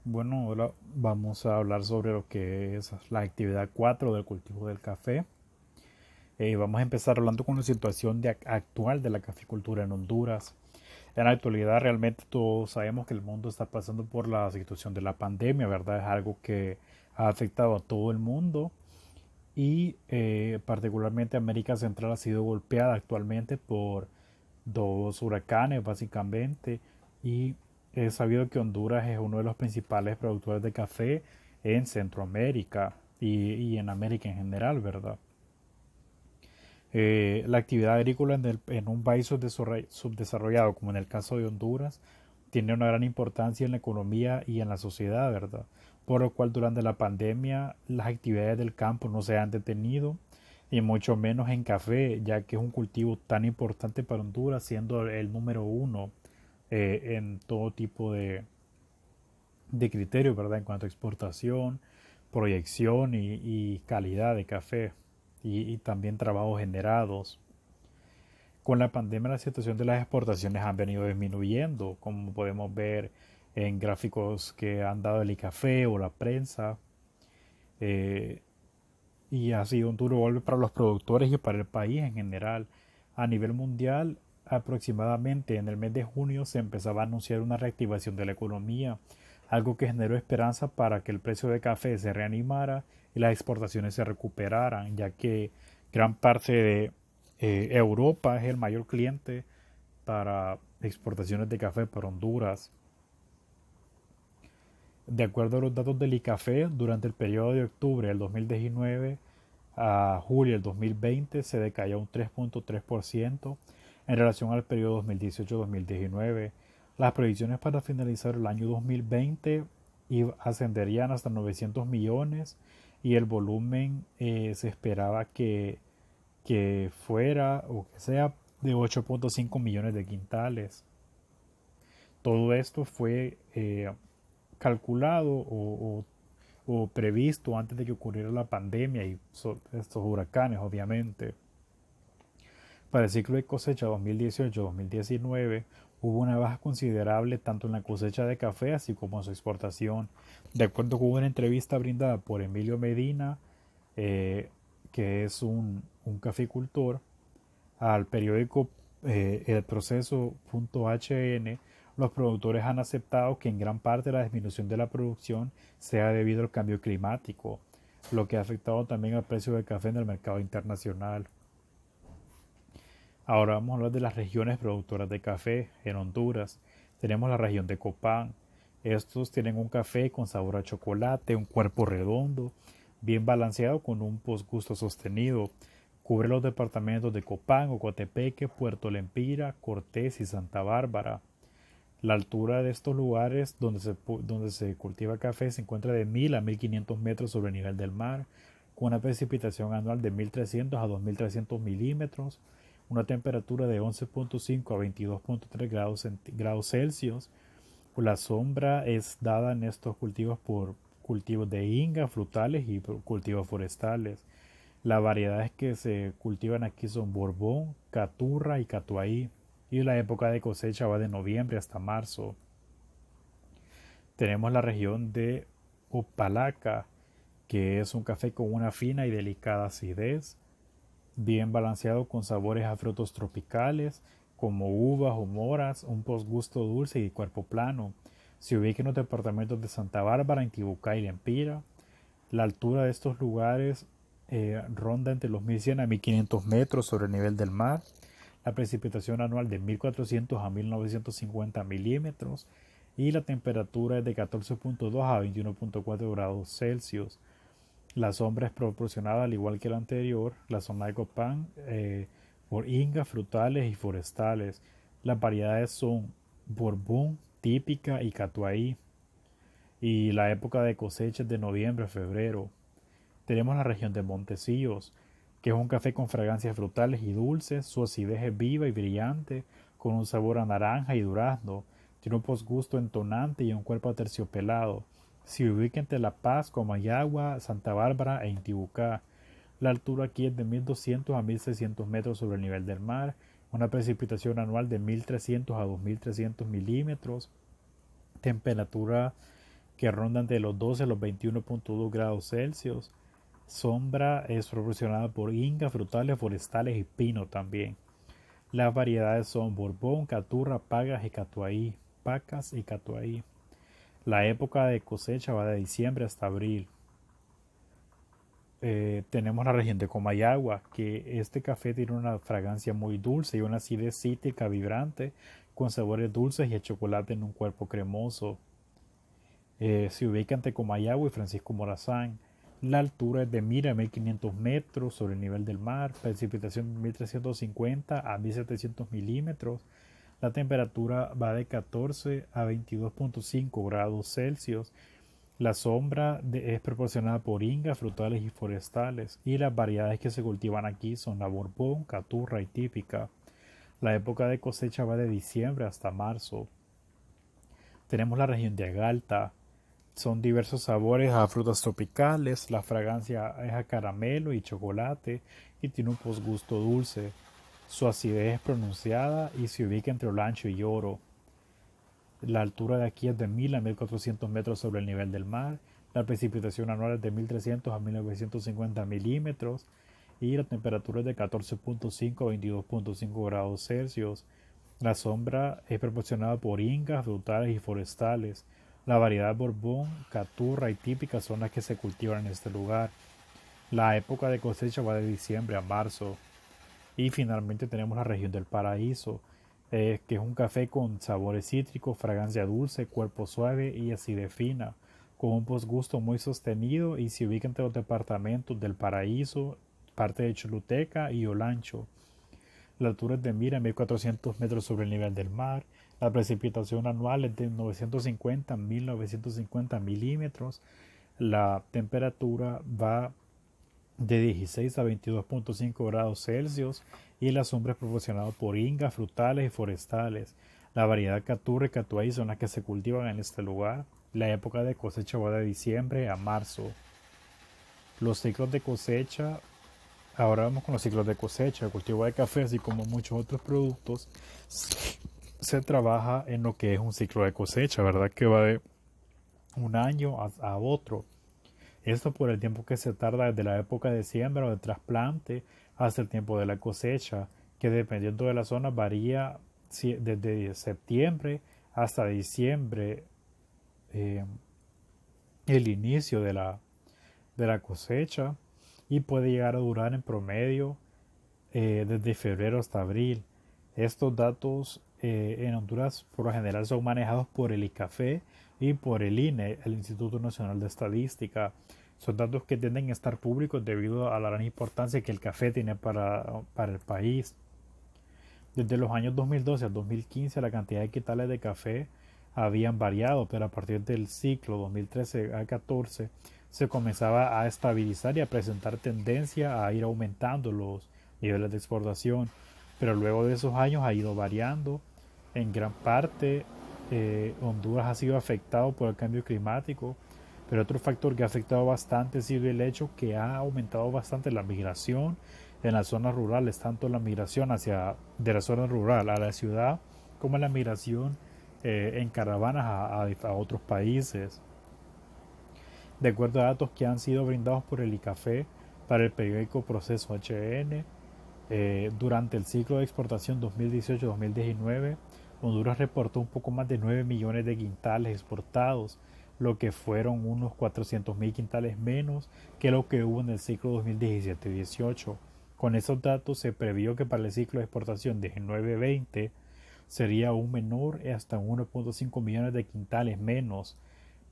Bueno, ahora vamos a hablar sobre lo que es la actividad 4 del cultivo del café. Vamos a empezar hablando con la situación actual de la caficultura en Honduras. En la actualidad realmente todos sabemos que el mundo está pasando por la situación de la pandemia, ¿verdad? Es algo que ha afectado a todo el mundo y particularmente América Central ha sido golpeada actualmente por dos huracanes básicamente y he sabido que Honduras es uno de los principales productores de café en Centroamérica y en América en general, ¿verdad? La actividad agrícola en un país subdesarrollado como en el caso de Honduras tiene una gran importancia en la economía y en la sociedad, ¿verdad? Por lo cual durante la pandemia las actividades del campo no se han detenido y mucho menos en café, ya que es un cultivo tan importante para Honduras, siendo el número uno en todo tipo de criterios, ¿verdad? En cuanto a exportación, proyección y calidad de café y también trabajos generados. Con la pandemia la situación de las exportaciones han venido disminuyendo, como podemos ver en gráficos que han dado el ICAFE o la prensa, eh, y ha sido un duro golpe para los productores y para el país en general. A nivel mundial, aproximadamente en el mes de junio se empezaba a anunciar una reactivación de la economía, algo que generó esperanza para que el precio de café se reanimara y las exportaciones se recuperaran, ya que gran parte de Europa es el mayor cliente para exportaciones de café para Honduras. De acuerdo a los datos del ICAFE, durante el periodo de octubre del 2019 a julio del 2020 se decayó un 3.3% en relación al periodo 2018-2019. Las proyecciones para finalizar el año 2020 ascenderían hasta 900 millones y el volumen se esperaba que fuera o que sea de 8.5 millones de quintales. Todo esto fue calculado o previsto antes de que ocurriera la pandemia y estos huracanes, obviamente. Para el ciclo de cosecha 2018-2019 hubo una baja considerable tanto en la cosecha de café así como en su exportación. De acuerdo con una entrevista brindada por Emilio Medina, eh, que es un caficultor, al periódico El Proceso.hn, los productores han aceptado que en gran parte la disminución de la producción sea debido al cambio climático, lo que ha afectado también al precio del café en el mercado internacional. Ahora vamos a hablar de las regiones productoras de café en Honduras. Tenemos la región de Copán. Estos tienen un café con sabor a chocolate, un cuerpo redondo, bien balanceado con un postgusto sostenido. Cubre los departamentos de Copán, Ocotepeque, Puerto Lempira, Cortés y Santa Bárbara. La altura de estos lugares donde se cultiva café se encuentra de 1000 a 1500 metros sobre el nivel del mar, con una precipitación anual de 1300 a 2300 milímetros, una temperatura de 11.5 a 22.3 grados Celsius. La sombra es dada en estos cultivos por cultivos de inga, frutales y cultivos forestales. Las variedades que se cultivan aquí son Borbón, Caturra y Catuaí, y la época de cosecha va de noviembre hasta marzo. Tenemos la región de Opalaca, que es un café con una fina y delicada acidez, bien balanceado con sabores a frutos tropicales como uvas o moras, un postgusto dulce y cuerpo plano. Se ubica en los departamentos de Santa Bárbara, Intibucá y Lempira. La altura de estos lugares ronda entre los 1100 a 1500 metros sobre el nivel del mar. La precipitación anual de 1400 a 1950 milímetros y la temperatura es de 14.2 a 21.4 grados Celsius. La sombra es proporcionada al igual que la anterior, la zona de Copán, por ingas, frutales y forestales. Las variedades son Borbón, Típica y Catuaí. Y la época de cosecha es de noviembre a febrero. Tenemos la región de Montecillos, que es un café con fragancias frutales y dulces, su acidez es viva y brillante, con un sabor a naranja y durazno, tiene un postgusto entonante y un cuerpo aterciopelado. Se ubica entre La Paz, Comayagua, Santa Bárbara e Intibucá. La altura aquí es de 1200 a 1600 metros sobre el nivel del mar, una precipitación anual de 1300 a 2300 milímetros, temperatura que rondan de los 12 a los 21.2 grados Celsius. Sombra es proporcionada por inga, frutales, forestales y pino también. Las variedades son Borbón, Caturra, Pacas y Catuaí. La época de cosecha va de diciembre hasta abril. Tenemos la región de Comayagua, que este café tiene una fragancia muy dulce y una acidez cítrica vibrante, con sabores dulces y el chocolate en un cuerpo cremoso. Se ubica entre Comayagua y Francisco Morazán. La altura es de 1000 a 1500 metros sobre el nivel del mar, precipitación de 1350 a 1700 milímetros. La temperatura va de 14 a 22.5 grados Celsius. La sombra es proporcionada por ingas, frutales y forestales, y las variedades que se cultivan aquí son la Borbón, Caturra y Típica. La época de cosecha va de diciembre hasta marzo. Tenemos la región de Agalta. Son diversos sabores a frutas tropicales. La fragancia es a caramelo y chocolate y tiene un posgusto dulce. Su acidez es pronunciada y se ubica entre Olancho y Oro. La altura de aquí es de 1000 a 1400 metros sobre el nivel del mar. La precipitación anual es de 1300 a 1950 milímetros y la temperatura es de 14.5 a 22.5 grados Celsius. La sombra es proporcionada por ingas, frutales y forestales. La variedad Borbón, Caturra y Típica son las que se cultivan en este lugar. La época de cosecha va de diciembre a marzo. Y finalmente tenemos la región del Paraíso, que es un café con sabores cítricos, fragancia dulce, cuerpo suave y acidez fina, con un posgusto muy sostenido y se ubica entre los departamentos del Paraíso, parte de Choluteca y Olancho. La altura es de 1000 a 1400 metros sobre el nivel del mar. La precipitación anual es de 950 a 1950 milímetros. La temperatura va de 16 a 22.5 grados Celsius y la sombra es proporcionada por ingas, frutales y forestales. La variedad Caturra y Catuay son las que se cultivan en este lugar. La época de cosecha va de diciembre a marzo. Los ciclos de cosecha. Ahora vamos con los ciclos de cosecha. El cultivo de café, así como muchos otros productos, se trabaja en lo que es un ciclo de cosecha, ¿verdad? Que va de un año a otro. Esto por el tiempo que se tarda desde la época de siembra o de trasplante hasta el tiempo de la cosecha, que dependiendo de la zona varía desde septiembre hasta diciembre, eh, el inicio de la cosecha, y puede llegar a durar en promedio desde febrero hasta abril. Estos datos en Honduras por lo general son manejados por el ICAFE y por el INE, el Instituto Nacional de Estadística. Son datos que tienden a estar públicos debido a la gran importancia que el café tiene para el país. Desde los años 2012 al 2015 la cantidad de quintales de café habían variado, pero a partir del ciclo 2013 a 14 se comenzaba a estabilizar y a presentar tendencia a ir aumentando los niveles de exportación. Pero luego de esos años ha ido variando. En gran parte Honduras ha sido afectado por el cambio climático, pero otro factor que ha afectado bastante ha sido el hecho que ha aumentado bastante la migración en las zonas rurales, tanto la migración de la zona rural a la ciudad como la migración en caravanas a otros países. De acuerdo a datos que han sido brindados por el ICAFE para el periódico Proceso HN, durante el ciclo de exportación 2018-2019, Honduras reportó un poco más de 9 millones de quintales exportados, lo que fueron unos 400.000 quintales menos que lo que hubo en el ciclo 2017-18. Con esos datos se previó que para el ciclo de exportación 19-20 sería aún menor, hasta 1.5 millones de quintales menos,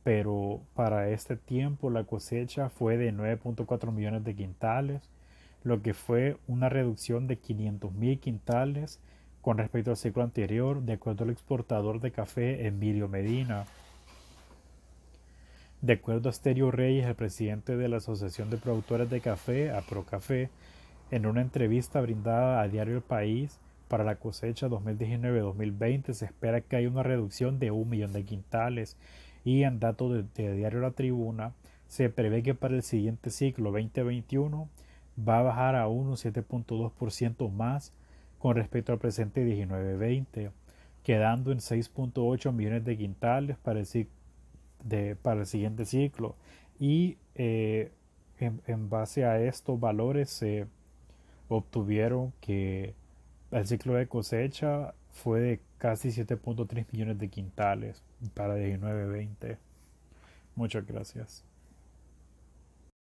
pero para este tiempo la cosecha fue de 9.4 millones de quintales, lo que fue una reducción de 500.000 quintales con respecto al ciclo anterior, de acuerdo al exportador de café Emilio Medina. De acuerdo a Asterio Reyes, el presidente de la Asociación de Productores de Café, APROCAFé, en una entrevista brindada a Diario El País para la cosecha 2019-2020 se espera que haya una reducción de 1 millón de quintales, y en datos de Diario La Tribuna se prevé que para el siguiente ciclo 2021 va a bajar a un 7.2% más con respecto al presente 19-20, quedando en 6.8 millones de quintales para el para el siguiente ciclo. Y en base a estos valores se obtuvieron que el ciclo de cosecha fue de casi 7.3 millones de quintales para 19-20. Muchas gracias.